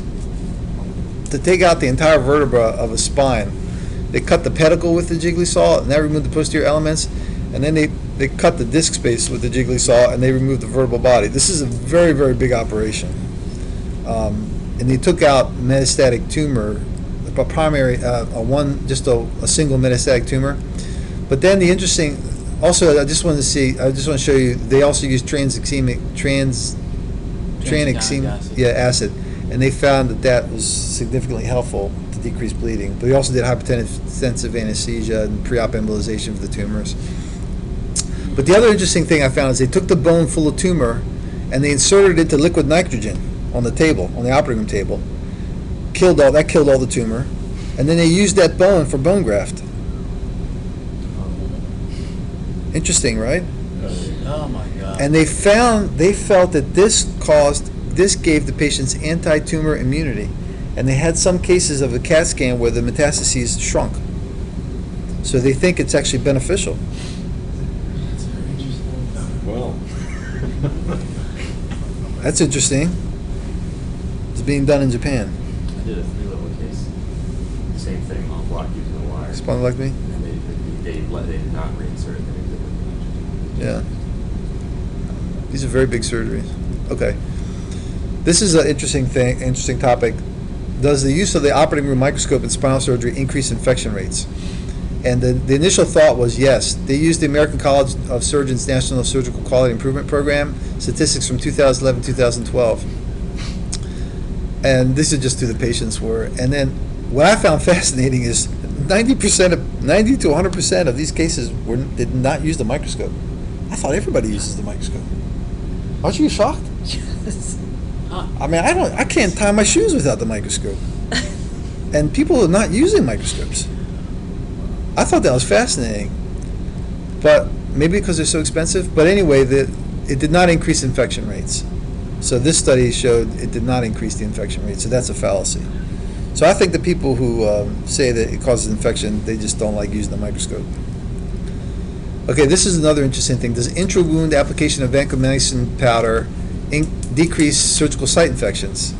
to take out the entire vertebra of a spine. They cut the pedicle with the jiggly saw, and that removed the posterior elements, and then they cut the disc space with the jiggly saw, and they removed the vertebral body. This is a very, very big operation. And they took out metastatic tumor, a primary, just a single metastatic tumor. But then the interesting, also I just want to show you, they also use transexemic tranexamic acid, and they found that that was significantly helpful to decrease bleeding. But we also did hypertensive anesthesia and pre-op embolization for the tumors. But the other interesting thing I found is they took the bone full of tumor and they inserted it into liquid nitrogen on the table, on the operating room table. Killed all the tumor, and then they used that bone for bone graft. Interesting, right? Oh my God. And they felt that this gave the patients anti-tumor immunity, and they had some cases of a CAT scan where the metastases shrunk. So they think it's actually beneficial. That's very interesting. Well. That's interesting. It's being done in Japan. I did a 3-level case, same thing, on block using a wire. Spondylectomy? And they did not reinsert it. Yeah. These are very big surgeries. Okay. This is an interesting topic. Does the use of the operating room microscope in spinal surgery increase infection rates? And the initial thought was yes. They used the American College of Surgeons National Surgical Quality Improvement Program, statistics from 2011, 2012. And this is just who the patients were. And then what I found fascinating is 90 to 100% of these cases did not use the microscope. I thought everybody uses the microscope. Aren't you shocked? Yes. I mean, I can't tie my shoes without the microscope. And people are not using microscopes. I thought that was fascinating. But maybe because they're so expensive. But anyway, it did not increase infection rates. So this study showed it did not increase the infection rate. So that's a fallacy. So I think the people who say that it causes infection, they just don't like using the microscope. Okay, this is another interesting thing. Does intra-wound application of vancomycin powder decrease surgical site infections?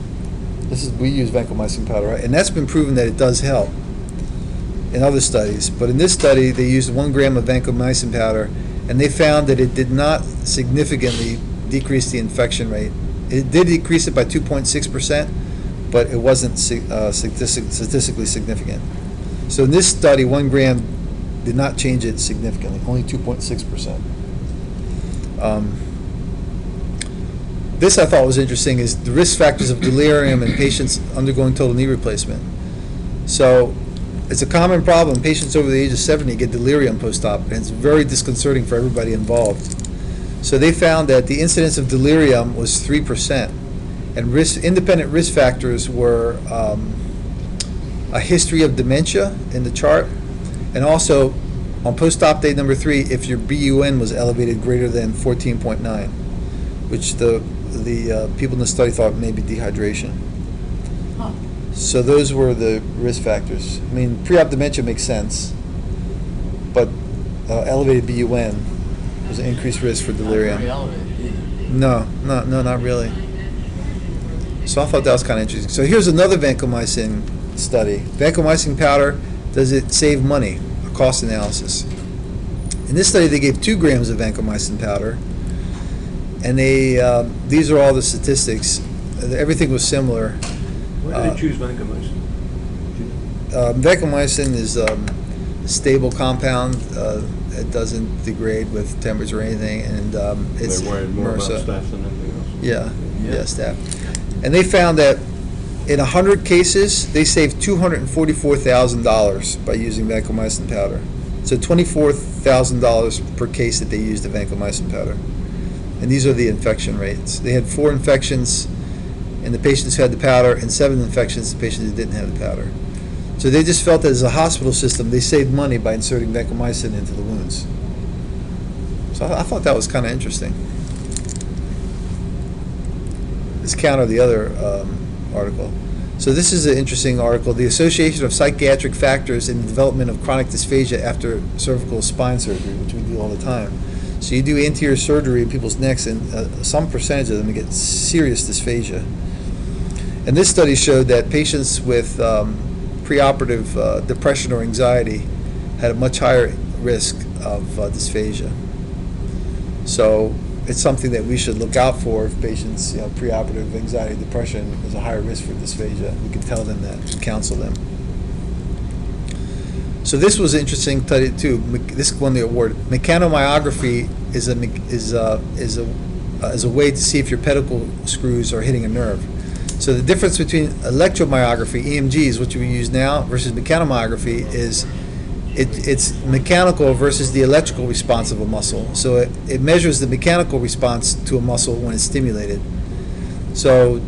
We use vancomycin powder, right? And that's been proven that it does help in other studies. But in this study, they used 1 gram of vancomycin powder, and they found that it did not significantly decrease the infection rate. It did decrease it by 2.6%, but it wasn't statistically significant. So in this study, 1 gram did not change it significantly, only 2.6%. This I thought was interesting is the risk factors of delirium in patients undergoing total knee replacement. So it's a common problem. Patients over the age of 70 get delirium post-op, and it's very disconcerting for everybody involved. So they found that the incidence of delirium was 3%, and independent risk factors were a history of dementia in the chart, and also on post-op day number 3, if your BUN was elevated greater than 14.9, which the people in the study thought may be dehydration. Huh. So those were the risk factors. I mean, pre-op dementia makes sense, but elevated BUN was an increased risk for delirium. Very elevated. No, not really. So I thought that was kind of interesting. So here's another vancomycin study. Vancomycin powder, does it save money? A cost analysis. In this study, they gave 2 grams of vancomycin powder, and these are all the statistics. Everything was similar. Why did they choose vancomycin? Vancomycin is a stable compound. It doesn't degrade with temperature or anything, and it's They're worried more about MRSA. staff than anything else. Yeah, staph. And they found that in 100 cases, they saved $244,000 by using vancomycin powder. So $24,000 per case that they used the vancomycin powder. And these are the infection rates. They had 4 infections in the patients who had the powder, and 7 infections in the patients who didn't have the powder. So they just felt that as a hospital system, they saved money by inserting vancomycin into the wounds. So I thought that was kind of interesting. Let's counter the other article. So this is an interesting article. The Association of Psychiatric Factors in the Development of Chronic Dysphagia After Cervical Spine Surgery, which we do all the time. So you do anterior surgery in people's necks, and some percentage of them get serious dysphagia. And this study showed that patients with preoperative depression or anxiety had a much higher risk of dysphagia. So it's something that we should look out for if patients, preoperative anxiety, depression is a higher risk for dysphagia. We can tell them that, and counsel them. So this was interesting study too. This won the award. Mechanomyography is a as a way to see if your pedicle screws are hitting a nerve. So the difference between electromyography, EMGs, which we use now, versus mechanomyography is it's mechanical versus the electrical response of a muscle. So it measures the mechanical response to a muscle when it's stimulated. So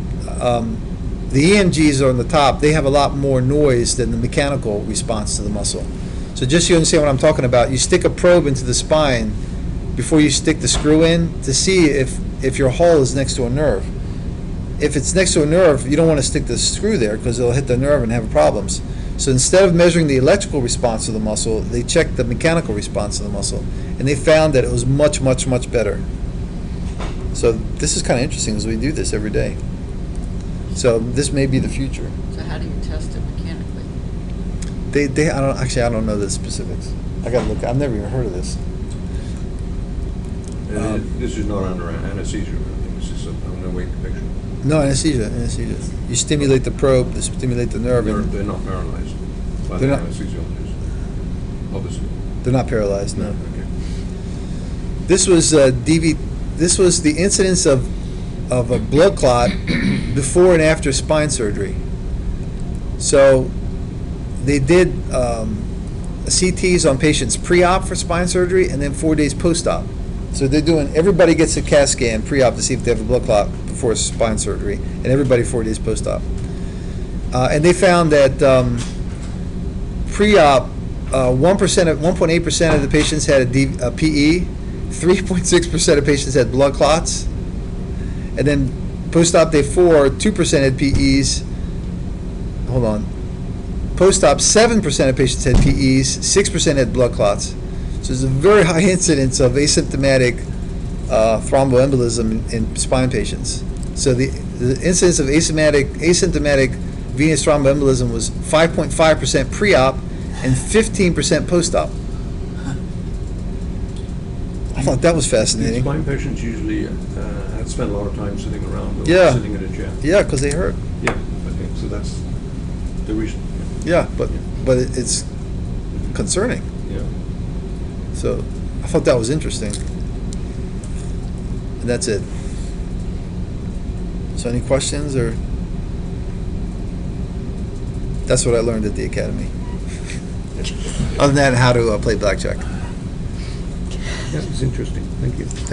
the EMGs are on the top. They have a lot more noise than the mechanical response to the muscle. So just so you understand what I'm talking about, you stick a probe into the spine before you stick the screw in to see if your hull is next to a nerve. If it's next to a nerve, you don't want to stick the screw there because it'll hit the nerve and have problems. So instead of measuring the electrical response of the muscle, they checked the mechanical response of the muscle, and they found that it was much, much, much better. So this is kind of interesting as we do this every day. So this may be the future. So how do you test it mechanically? I don't know the specifics. I gotta look. I've never even heard of this. This is not under anesthesia or anything, this is an awake picture. No, anesthesia. You stimulate the probe to stimulate the nerve. They're not paralyzed by They're the not- anesthesiologist, obviously. They're not paralyzed, no. Okay. This was This was the incidence of a blood clot before and after spine surgery. So they did CTs on patients pre-op for spine surgery and then 4 days post-op. So they're doing, everybody gets a CAT scan pre-op to see if they have a blood clot before spine surgery, and everybody 4 days post-op. And they found that pre-op, 1.8% of the patients had a PE, 3.6% of patients had blood clots, and then post-op day 4, 2% had PEs. Hold on. Post-op, 7% of patients had PEs, 6% had blood clots. So there's a very high incidence of asymptomatic thromboembolism in spine patients. So the incidence of asymptomatic venous thromboembolism was 5.5% pre-op and 15% post-op. I thought that was These fascinating. spine patients usually have spent a lot of time sitting around or Yeah. sitting in a chair. Yeah, because they hurt. Yeah, okay, so that's the reason. Yeah, but it's concerning. Yeah. So I thought that was interesting. And that's it. So any questions or? That's what I learned at the academy. Other than that, how to play blackjack. Yeah, it's interesting. Thank you. Thanks.